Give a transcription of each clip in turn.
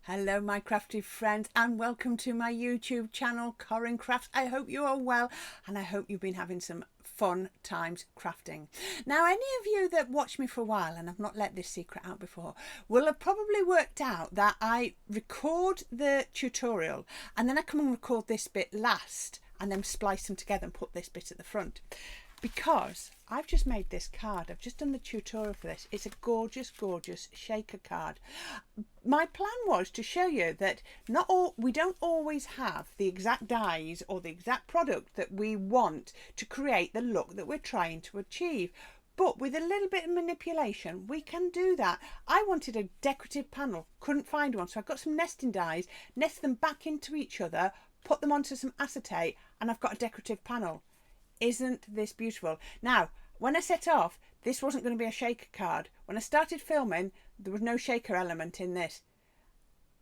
Hello my crafty friends and welcome to my YouTube channel Corrine Crafts. I hope you are well and I hope you've been having some fun times crafting. Now any of you that watch me for a while and I've not let this secret out before will have probably worked out that I record the tutorial and then I come and record this bit last and then splice them together and put this bit at the front. Because I've just made this card. I've just done the tutorial for this. It's a gorgeous shaker card. My plan was to show you that we don't always have the exact dies or the exact product that we want to create the look that we're trying to achieve. But with a little bit of manipulation, we can do that. I wanted a decorative panel, couldn't find one. So I got some nesting dies, nested them back into each other, put them onto some acetate, and I've got a decorative panel. Isn't this beautiful? Now, when I set off, this wasn't going to be a shaker card. When I started filming, there was no shaker element in this.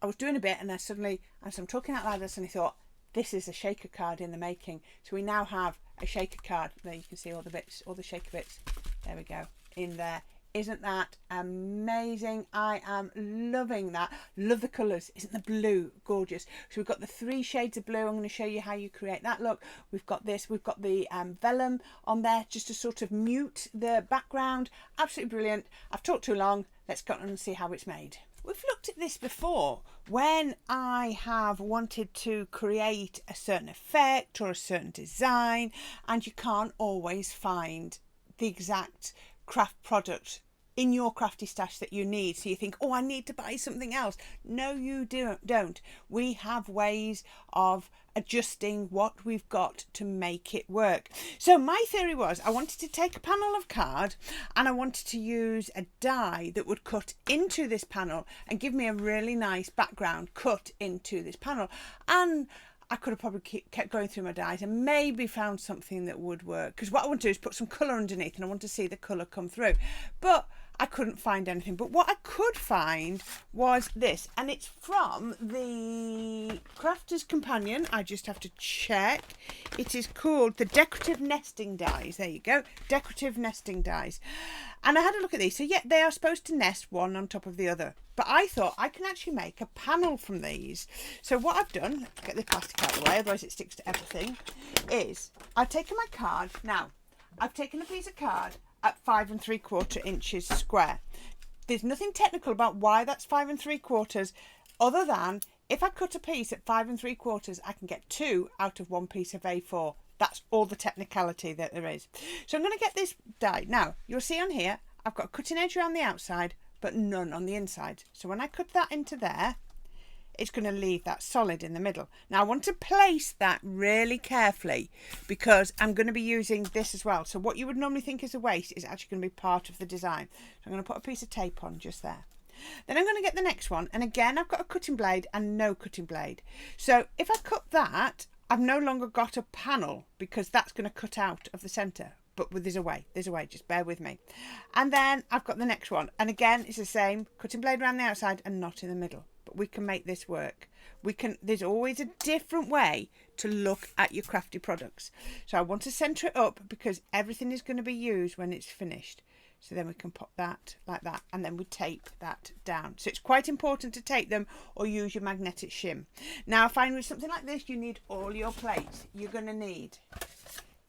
I was doing a bit and I suddenly, as I'm talking out loud, I suddenly thought, this is a shaker card in the making. So we now have a shaker card. There you can see all the bits, all the shaker bits. There we go, in there. Isn't that amazing? I am loving that. Love the colours. Isn't the blue gorgeous? So we've got the 3 shades of blue. I'm going to show you how you create that look. We've got this. We've got the vellum on there just to sort of mute the background. Absolutely brilliant. I've talked too long. Let's go on and see how it's made. We've looked at this before when I have wanted to create a certain effect or a certain design and you can't always find the exact craft product in your crafty stash that you need. So you think, oh, I need to buy something else. No, you don't. We have ways of adjusting what we've got to make it work. So my theory was I wanted to take a panel of card and I wanted to use a die that would cut into this panel and give me a really nice background cut into this panel. And I could have probably kept going through my dies and maybe found something that would work, because what I want to do is put some colour underneath and I want to see the colour come through, but I couldn't find anything. But what I could find was this, and it's from the Crafter's Companion. I just have to check. It is called the Decorative Nesting Dies. There you go, Decorative Nesting Dies. And I had a look at these. So yeah, they are supposed to nest one on top of the other. But I thought I can actually make a panel from these. So what I've done, let's get the plastic out of the way, otherwise it sticks to everything, is I've taken my card. Now, I've taken a piece of card at 5 3/4 inches square. There's nothing technical about why that's 5 3/4, other than if I cut a piece at 5 3/4, I can get 2 out of 1 piece of A4. That's all the technicality that there is. So I'm going to get this die. Now, you'll see on here, I've got a cutting edge around the outside, but none on the inside. So when I cut that into there, it's going to leave that solid in the middle. Now I want to place that really carefully because I'm going to be using this as well. So what you would normally think is a waste is actually going to be part of the design. So I'm going to put a piece of tape on just there. Then I'm going to get the next one. And again, I've got a cutting blade and no cutting blade. So if I cut that, I've no longer got a panel because that's going to cut out of the centre. But there's a way, just bear with me. And then I've got the next one. And again, it's the same, cutting blade around the outside and not in the middle. But we can make this work. There's always a different way to look at your crafty products. So I want to centre it up because everything is going to be used when it's finished. So then we can pop that like that and then we tape that down. So it's quite important to tape them or use your magnetic shim. Now I find with something like this, you need all your plates. You're going to need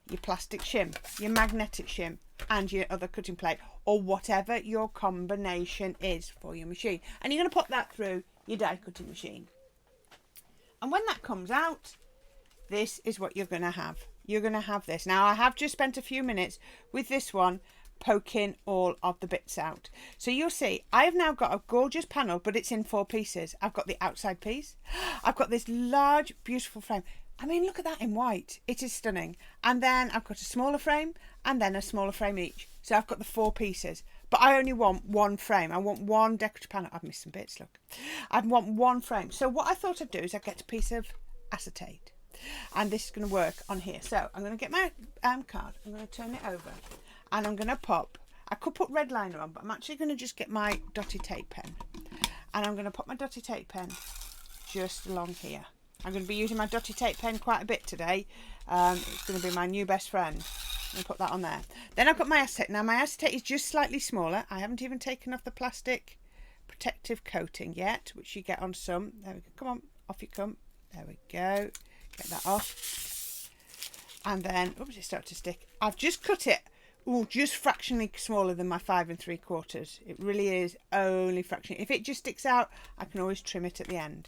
your plastic shim, your magnetic shim and your other cutting plate or whatever your combination is for your machine. And you're going to pop that through your die cutting machine. And when that comes out, this is what you're going to have. You're going to have this. Now I have just spent a few minutes with this one poking all of the bits out. So you'll see I have now got a gorgeous panel, but it's in 4 pieces. I've got the outside piece. I've got this large, beautiful frame. I mean, look at that in white. It is stunning. And then I've got a smaller frame and then a smaller frame each. So I've got the 4 pieces, but I only want one frame. I want one decorative panel. I've missed some bits, look. I want one frame. So what I thought I'd do is I'd get a piece of acetate and this is going to work on here. So I'm going to get my card. I'm going to turn it over and I'm going to pop. I could put red liner on, but I'm actually going to just get my dotty tape pen and I'm going to pop my dotty tape pen just along here. I'm going to be using my dotty tape pen quite a bit today. It's going to be my new best friend. I'm going to put that on there. Then I've got my acetate. Now my acetate is just slightly smaller. I haven't even taken off the plastic protective coating yet, which you get on some. There we go. Come on, off you come. There we go. Get that off. And then, oops, it started to stick. I've just cut it. Oh, just fractionally smaller than my 5 3/4. It really is only fractionally. If it just sticks out, I can always trim it at the end.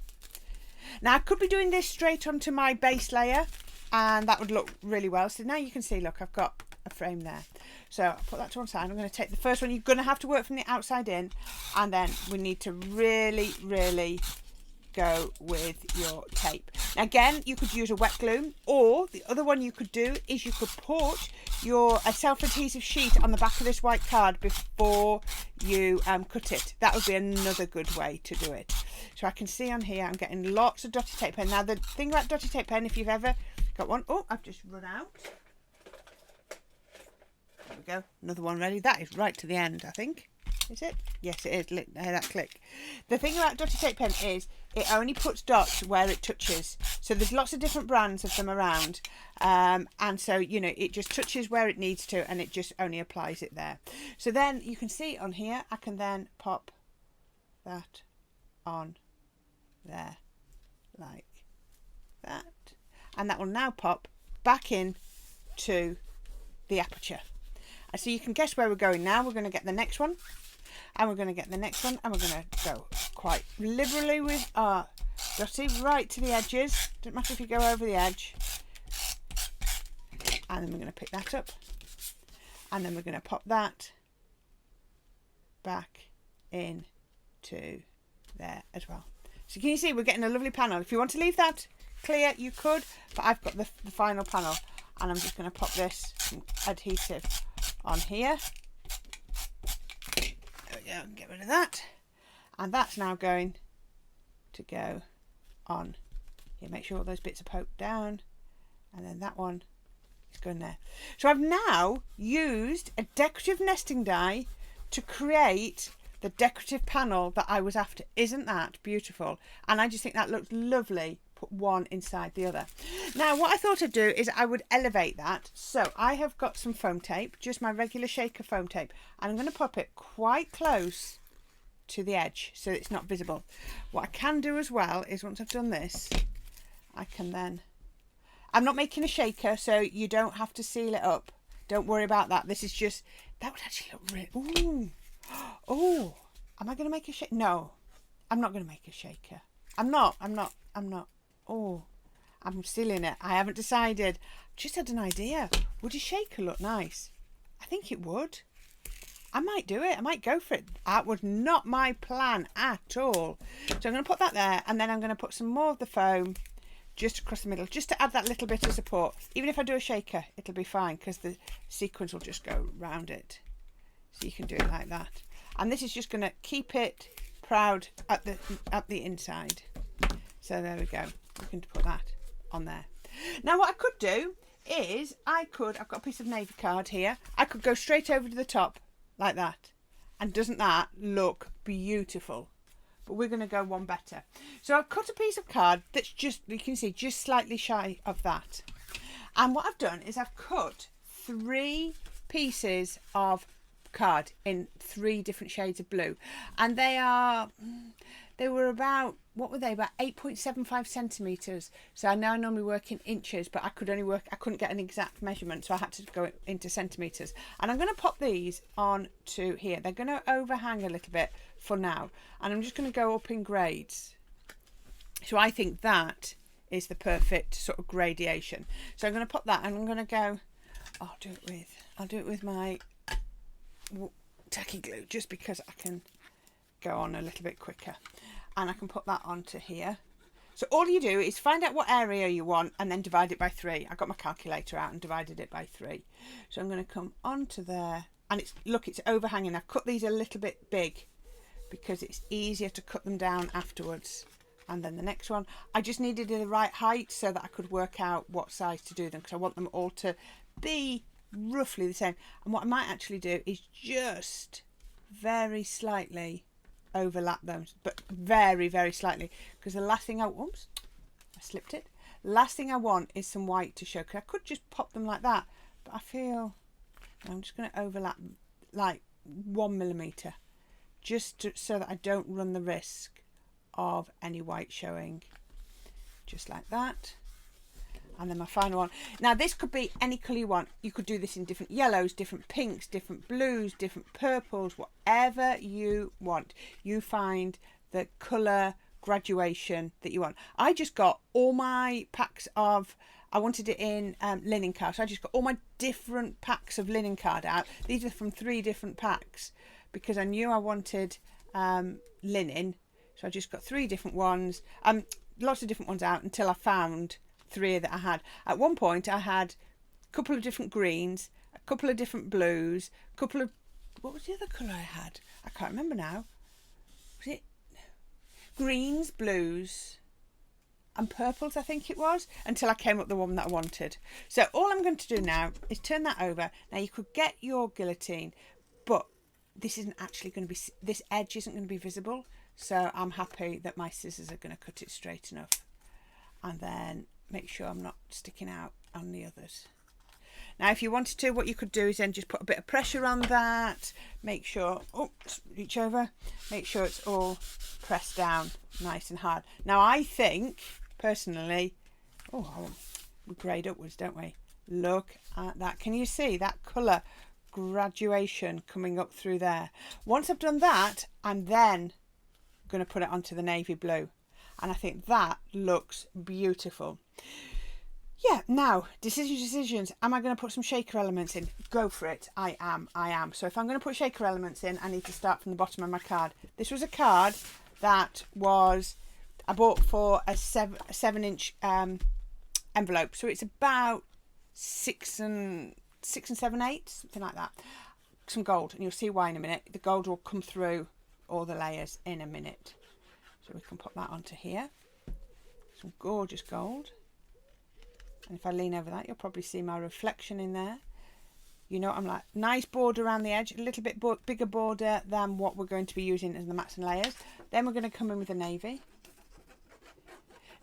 Now I could be doing this straight onto my base layer, and that would look really well. So now you can see, look, I've got a frame there. So I'll put that to one side. I'm going to take the first one. You're going to have to work from the outside in, and then we need to really, really go with your tape. Now again, you could use a wet glue, or the other one you could do is you could put your self-adhesive sheet on the back of this white card before you cut it. That would be another good way to do it. So I can see on here I'm getting lots of dotty tape pen. Now the thing about dotty tape pen, if you've ever got one, oh, I've just run out. There we go, another one ready. That is right to the end, I think. Is it? Yes, it is. Look, that click. The thing about dotty tape pen is it only puts dots where it touches. So there's lots of different brands of them around. And so, you know, it just touches where it needs to, and it just only applies it there. So then you can see on here, I can then pop that on there like that. And that will now pop back in to the aperture. And so you can guess where we're going now. We're going to get the next one. And we're going to get the next one, and we're going to go quite liberally with our dotty right to the edges. Doesn't matter if you go over the edge. And then we're going to pick that up, and then we're going to pop that back into there as well. So can you see we're getting a lovely panel? If you want to leave that clear, you could, but I've got the final panel, and I'm just going to pop this adhesive on here. Yeah, get rid of that, and that's now going to go on here. Make sure all those bits are poked down, and then that one is going there. So I've now used a decorative nesting die to create the decorative panel that I was after. Isn't that beautiful? And I just think that looks lovely. Put one inside the other. Now what I thought I'd do is I would elevate that. So I have got some foam tape, just my regular shaker foam tape, and I'm going to pop it quite close to the edge so it's not visible. What I can do as well is once I've done this, I can then, I'm not making a shaker, so you don't have to seal it up. Don't worry about that. This is just, that would actually look really, ooh, oh, am I going to make a shaker? No, I'm not going to make a shaker. I'm not. Oh, I'm sealing it. I haven't decided. Just had an idea. Would a shaker look nice? I think it would. I might do it. I might go for it. That was not my plan at all. So I'm going to put that there, and then I'm going to put some more of the foam just across the middle, just to add that little bit of support. Even if I do a shaker, it'll be fine because the sequins will just go round it. So you can do it like that. And this is just going to keep it proud at the inside. So there we go. We can put that on there. Now what I could do is I've got a piece of navy card here. I could go straight over to the top like that. And doesn't that look beautiful? But we're going to go one better. So I've cut a piece of card that's just, you can see, just slightly shy of that. And what I've done is I've cut 3 pieces of card in 3 different shades of blue. And they were about, what were they, about 8.75 centimetres. So I now normally work in inches, but I couldn't get an exact measurement, so I had to go into centimetres. And I'm going to pop these on to here. They're going to overhang a little bit for now, and I'm just going to go up in grades. So I think that is the perfect sort of gradation. So I'm going to pop that, and I'm going to go, I'll do it with my tacky glue, just because I can go on a little bit quicker, and I can put that onto here. So all you do is find out what area you want and then divide it by 3. I got my calculator out and divided it by 3. So I'm going to come onto there, and it's overhanging. I've cut these a little bit big because it's easier to cut them down afterwards. And then the next one, I just needed the right height so that I could work out what size to do them, because I want them all to be roughly the same. And what I might actually do is just very slightly overlap them, but very, very slightly, because the last thing I slipped it. Last thing I want is some white to show, because I could just pop them like that, but I feel I'm just going to overlap like 1 millimetre, so that I don't run the risk of any white showing. Just like that. And then my final one. Now this could be any colour you want. You could do this in different yellows, different pinks, different blues, different purples, whatever you want. You find the colour graduation that you want. I just got all my packs of, I wanted it in linen card, so I just got all my different packs of linen card out. These are from 3 different packs because I knew I wanted linen, so I just got 3 different ones, lots of different ones out until I found 3 that I had. At one point I had a couple of different greens, a couple of different blues, a couple of, what was the other colour I had? I can't remember now. Was it greens, blues and purples, I think it was, until I came up with the one that I wanted. So all I'm going to do now is turn that over. Now you could get your guillotine, but this isn't actually going to be, this edge isn't going to be visible, so I'm happy that my scissors are going to cut it straight enough, and then make sure I'm not sticking out on the others. Now if you wanted to, what you could do is then just put a bit of pressure on that, make sure, oh, reach over, make sure it's all pressed down nice and hard. Now I think personally, oh, we grade upwards, don't we? Look at that. Can you see that colour graduation coming up through there? Once I've done that, I'm then going to put it onto the navy blue, and I think that looks beautiful. Yeah, now decisions. Am I going to put some shaker elements in? Go for it. I am. So if I'm going to put shaker elements in, I need to start from the bottom of my card. This was a card that was, I bought for a 7-inch envelope, so it's about 6 and 7/8, something like that. Some gold, and you'll see why in a minute. The gold will come through all the layers in a minute. So we can put that onto here. Some gorgeous gold. And if I lean over that, you'll probably see my reflection in there. You know what I'm like. Nice border around the edge, a little bit bigger border than what we're going to be using as the mats and layers. Then we're going to come in with the navy.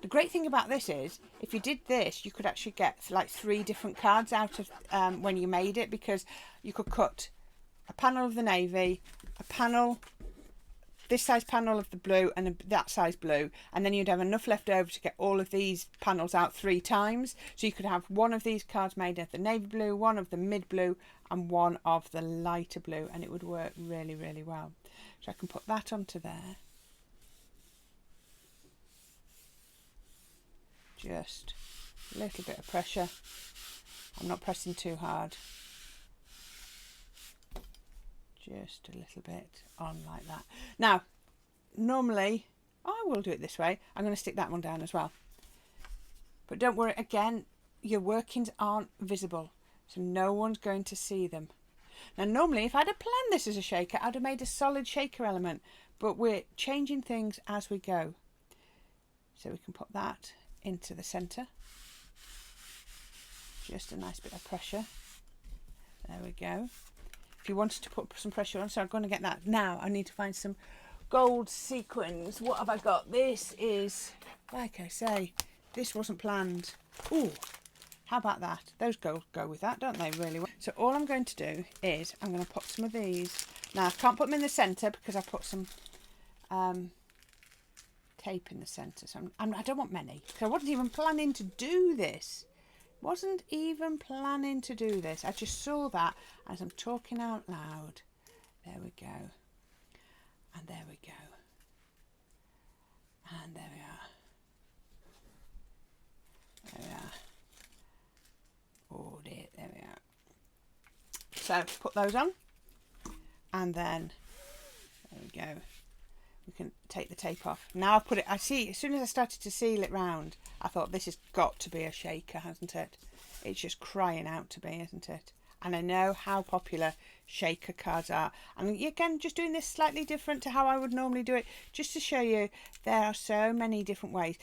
The great thing about this is, if you did this, you could actually get like 3 different cards out of when you made it, because you could cut a panel of the navy, a panel, this size panel of the blue, and that size blue, and then you'd have enough left over to get all of these panels out 3 times. So you could have one of these cards made of the navy blue, one of the mid blue, and one of the lighter blue, and it would work really, really well. So I can put that onto there. Just a little bit of pressure. I'm not pressing too hard. Just a little bit on like that. Now, normally, I will do it this way. I'm going to stick that one down as well. But don't worry, again, your workings aren't visible, so no one's going to see them. Now, normally, if I'd have planned this as a shaker, I'd have made a solid shaker element, but we're changing things as we go. So we can put that into the centre. Just a nice bit of pressure. There we go. If you wanted to put some pressure on, so I'm going to get that. Now I need to find some gold sequins. What have I got? This is, like I say, this wasn't planned. Ooh, how about that? Those go with that, don't they, really well? So all I'm going to do is I'm going to put some of these. Now I can't put them in the centre because I put some tape in the centre. So I don't want many, because I wasn't even planning to do this. Wasn't even planning to do this. I just saw that as I'm talking out loud. There we go. And there we go. And there we are. There we are. Oh dear, there we are. So put those on. And then, there we go. We can take the tape off. Now I've put it, I see, as soon as I started to seal it round, I thought this has got to be a shaker, hasn't it? It's just crying out to be, isn't it? And I know how popular shaker cards are. And again, just doing this slightly different to how I would normally do it, just to show you there are so many different ways.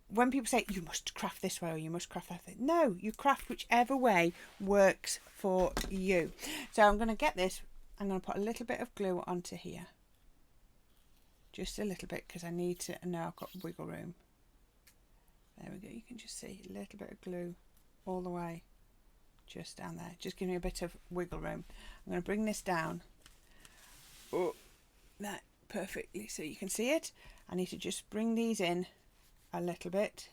When people say, you must craft this way or you must craft that way, no, you craft whichever way works for you. So I'm going to get this, I'm going to put a little bit of glue onto here. Just a little bit, because I need to know I've got wiggle room. There we go. You can just see a little bit of glue all the way just down there. Just give me a bit of wiggle room. I'm going to bring this down. Oh, that perfectly so you can see it. I need to just bring these in a little bit.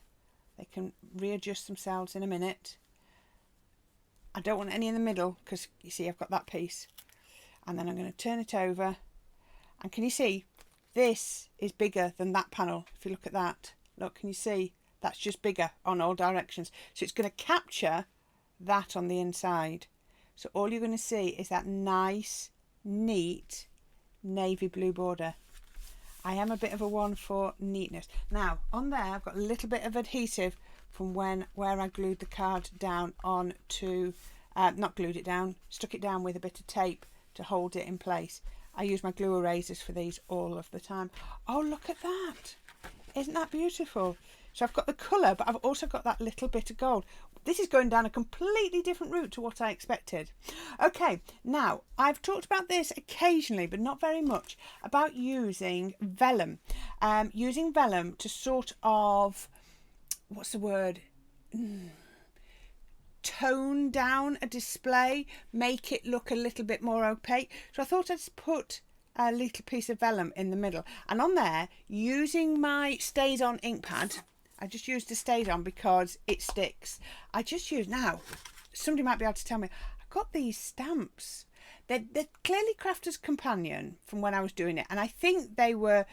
They can readjust themselves in a minute. I don't want any in the middle because you see I've got that piece. And then I'm going to turn it over. And can you see this is bigger than that panel? If you look at that, look, can you see that's just bigger on all directions? So it's going to capture that on the inside. So all you're going to see is that nice, neat navy blue border. I am a bit of a one for neatness. Now on there I've got a little bit of adhesive from where I glued the card down on to, not glued it down, stuck it down with a bit of tape to hold it in place. I use my glue erasers for these all of the time. Oh, look at that. Isn't that beautiful? So I've got the colour, but I've also got that little bit of gold. This is going down a completely different route to what I expected. Okay, now I've talked about this occasionally, but not very much, about using vellum. Using vellum to sort of, what's the word? Tone down a display, make it look a little bit more opaque. So I thought I'd put a little piece of vellum in the middle. And on there, using my Stays On ink pad, I just used the Stays On because it sticks. I just use, now, somebody might be able to tell me, I've got these stamps. They're clearly Crafter's Companion from when I was doing it. And I think they're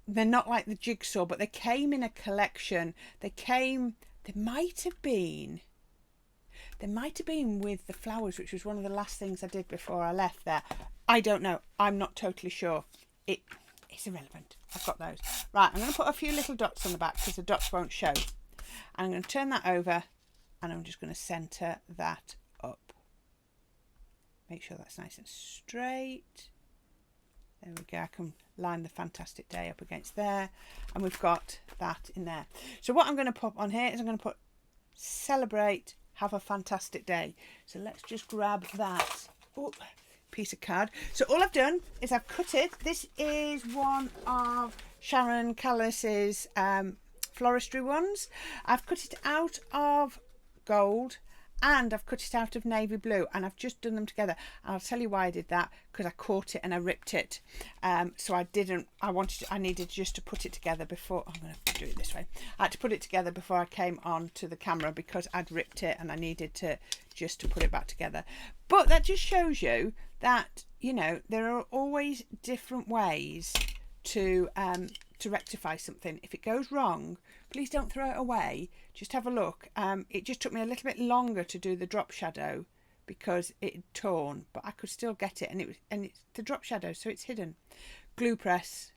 not like the jigsaw, but they came in a collection. They might have been with the flowers, which was one of the last things I did before I left there. I don't know. I'm not totally sure. It's irrelevant. I've got those. Right, I'm going to put a few little dots on the back because the dots won't show. I'm going to turn that over and I'm just going to centre that up. Make sure that's nice and straight. There we go. I can line the Fantastic Day up against there. And we've got that in there. So what I'm going to put on here is I'm going to put Celebrate, Have a Fantastic Day. So let's just grab that piece of card. So all I've done is I've cut it. This is one of Sharon Callis's floristry ones. I've cut it out of gold and I've cut it out of navy blue, and I've just done them together. And I'll tell you why I did that, because I caught it and I ripped it. So I needed just to put it together before. I'm going to do it this way. I had to put it together before I came on to the camera because I'd ripped it and I needed to just to put it back together. But that just shows you that, you know, there are always different ways to rectify something. If it goes wrong, please don't throw it away. Just have a look. It just took me a little bit longer to do the drop shadow because it had torn, but I could still get it, and it's the drop shadow, so it's hidden. Glue press.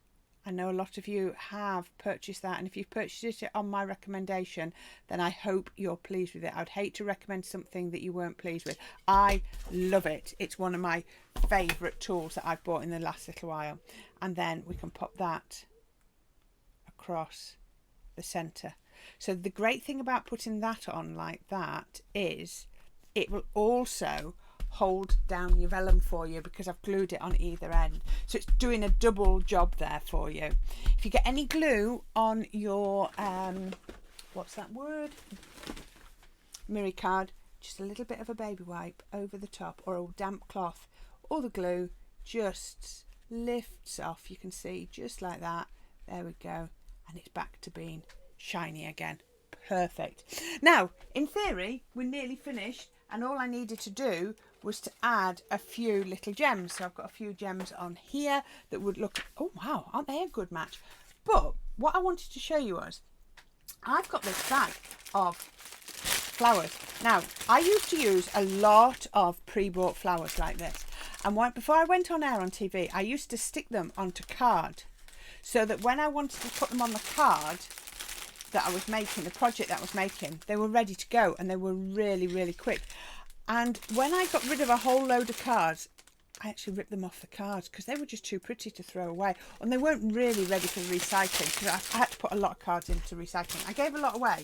I know a lot of you have purchased that, and if you've purchased it on my recommendation, then I hope you're pleased with it. I'd hate to recommend something that you weren't pleased with. I love it. It's one of my favourite tools that I've bought in the last little while. And then we can pop that across the centre. So the great thing about putting that on like that is it will also hold down your vellum for you because I've glued it on either end. So it's doing a double job there for you. If you get any glue on your, what's that word? Mirror card, just a little bit of a baby wipe over the top or a damp cloth, or the glue just lifts off. You can see just like that. There we go. And it's back to being shiny again. Perfect. Now, in theory, we're nearly finished, and all I needed to do was to add a few little gems. So I've got a few gems on here that would look, oh wow, aren't they a good match? But what I wanted to show you was, I've got this bag of flowers. Now, I used to use a lot of pre-bought flowers like this. And before I went on air on TV, I used to stick them onto card, so that when I wanted to put them on the card that I was making, the project that I was making, they were ready to go, and they were really, really quick. And when I got rid of a whole load of cards, I actually ripped them off the cards because they were just too pretty to throw away, and they weren't really ready for recycling because I had to put a lot of cards into recycling. I gave a lot away,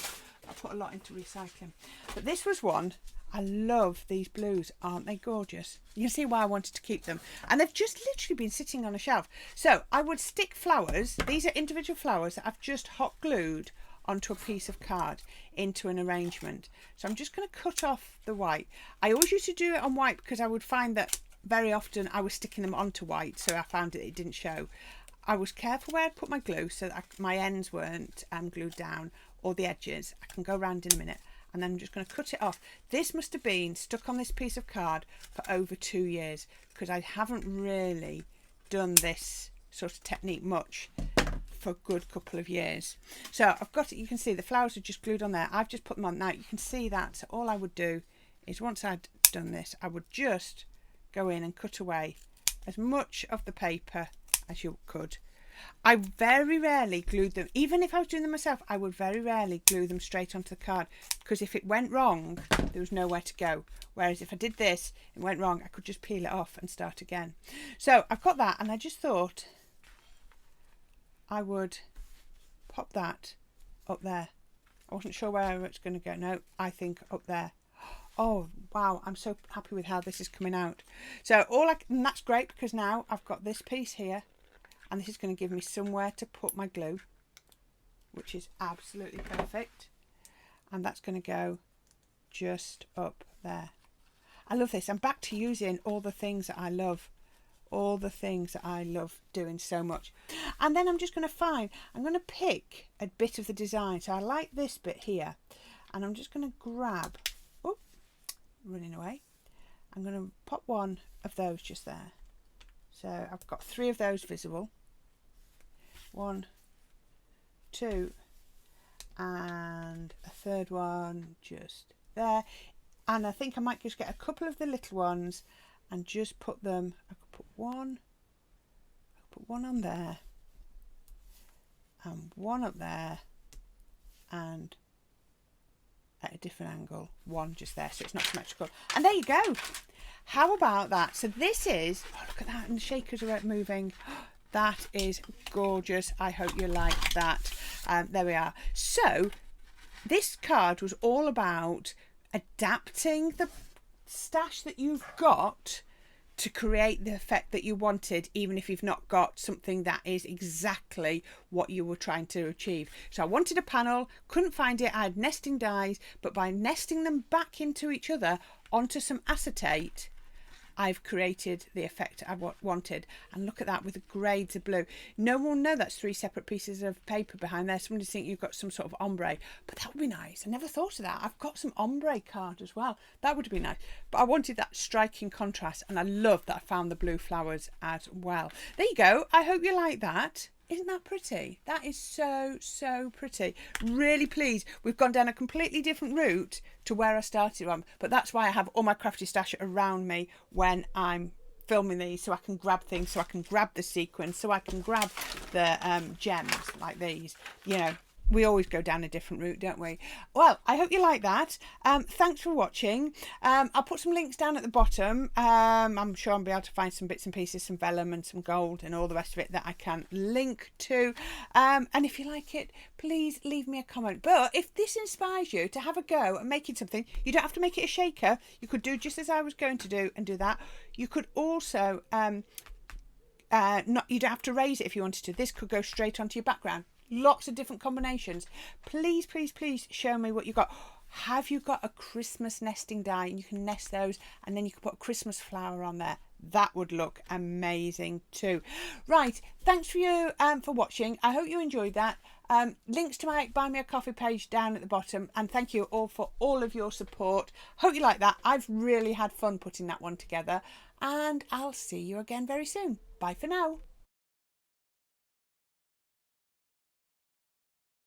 I put a lot into recycling. But this was one. I love these blues. Aren't they gorgeous? You can see why I wanted to keep them. And they've just literally been sitting on a shelf. So I would stick flowers. These are individual flowers that I've just hot glued onto a piece of card into an arrangement. So I'm just going to cut off the white. I always used to do it on white because I would find that very often I was sticking them onto white, so I found it didn't show. I was careful where I'd put my glue so that my ends weren't glued down, or the edges. I can go around in a minute. And then I'm just going to cut it off. This must have been stuck on this piece of card for over 2 years, because I haven't really done this sort of technique much for a good couple of years. So I've got it. You can see the flowers are just glued on there. I've just put them on. Now you can see that. So all I would do is, once I'd done this, I would just go in and cut away as much of the paper as you could. I very rarely glued them. Even if I was doing them myself, I would very rarely glue them straight onto the card, because if it went wrong, there was nowhere to go. Whereas if I did this, it went wrong, I could just peel it off and start again. So I've got that, and I just thought I would pop that up there. I wasn't sure where it's going to go. No, I think up there. Oh, wow. I'm so happy with how this is coming out. So and that's great, because now I've got this piece here. And this is going to give me somewhere to put my glue, which is absolutely perfect. And that's going to go just up there. I love this. I'm back to using all the things that I love. All the things that I love doing so much. And then I'm just going to pick a bit of the design. So I like this bit here. And I'm just going to grab, oh, running away. I'm going to pop one of those just there. So I've got 3 of those visible. 1, 2, and a third one just there. And I think I might just get a couple of the little ones and just put them. I could put one on there, and one up there, and at a different angle, one just there, so it's not symmetrical. And there you go. How about that? So this is, oh, look at that, and the shakers are moving. That is gorgeous. I hope you like that. There we are. So this card was all about adapting the stash that you've got to create the effect that you wanted, even if you've not got something that is exactly what you were trying to achieve. So I wanted a panel, couldn't find it. I had nesting dies, but by nesting them back into each other onto some acetate, I've created the effect I wanted. And look at that, with the grades of blue. No one will know that's 3 separate pieces of paper behind there. Somebody think you've got some sort of ombre, but that would be nice. I never thought of that. I've got some ombre card as well. That would be nice. But I wanted that striking contrast, and I love that I found the blue flowers as well. There you go. I hope you like that. Isn't that pretty? That is so, so pretty. Really pleased. We've gone down a completely different route to where I started on, but that's why I have all my crafty stash around me when I'm filming these, so I can grab things, so I can grab the sequins, so I can grab the gems like these. You know, we always go down a different route, don't we? Well, I hope you like that. Thanks for watching. I'll put some links down at the bottom. I'm sure I'll be able to find some bits and pieces, some vellum and some gold and all the rest of it that I can link to. And if you like it, please leave me a comment. But if this inspires you to have a go at making something, you don't have to make it a shaker. You could do just as I was going to do and do that. You could also, you don't have to raise it if you wanted to. This could go straight onto your background. Lots of different combinations. Please, please, please show me what you got. Have you got a Christmas nesting die? And you can nest those, and then you can put a Christmas flower on there. That would look amazing too. Right, thanks for you for watching. I hope you enjoyed that. Links to my Buy Me a Coffee page down at the bottom, and thank you all for all of your support. Hope you like that. I've really had fun putting that one together, and I'll see you again very soon. Bye for now.